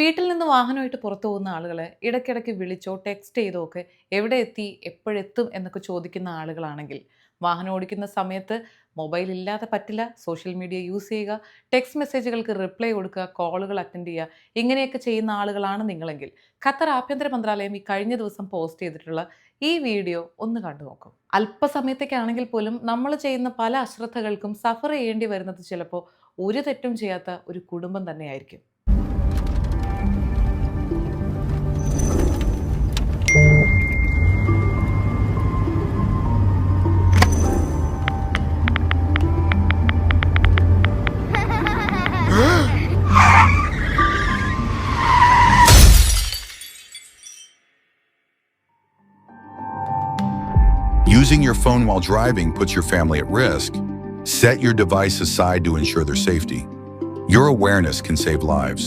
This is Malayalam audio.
വീട്ടിൽ നിന്ന് വാഹനമായിട്ട് പുറത്തു പോകുന്ന ആളുകളെ ഇടയ്ക്കിടയ്ക്ക് വിളിച്ചോ ടെക്സ്റ്റ് ചെയ്തോ ഒക്കെ എവിടെ എത്തി എപ്പോഴെത്തും എന്നൊക്കെ ചോദിക്കുന്ന ആളുകളാണെങ്കിൽ വാഹനം ഓടിക്കുന്ന സമയത്ത് മൊബൈൽ ഇല്ലാതെ പറ്റില്ല. സോഷ്യൽ മീഡിയ യൂസ് ചെയ്യുക, ടെക്സ്റ്റ് മെസ്സേജുകൾക്ക് റിപ്ലൈ കൊടുക്കുക, കോളുകൾ അറ്റൻഡ് ചെയ്യുക, ഇങ്ങനെയൊക്കെ ചെയ്യുന്ന ആളുകളാണ് നിങ്ങളെങ്കിൽ ഖത്തർ ആഭ്യന്തര മന്ത്രാലയം ഈ കഴിഞ്ഞ ദിവസം പോസ്റ്റ് ചെയ്തിട്ടുള്ള ഈ വീഡിയോ ഒന്ന് കണ്ടു നോക്കും. അല്പസമയത്തേക്കാണെങ്കിൽ പോലും നമ്മൾ ചെയ്യുന്ന പല അശ്രദ്ധകൾക്കും സഫർ ചെയ്യേണ്ടി വരുന്നത് ചിലപ്പോൾ ഒരു തെറ്റും ചെയ്യാത്ത ഒരു കുടുംബം തന്നെയായിരിക്കും. Using your phone while driving puts your family at risk. Set your device aside to ensure their safety. Your awareness can save lives.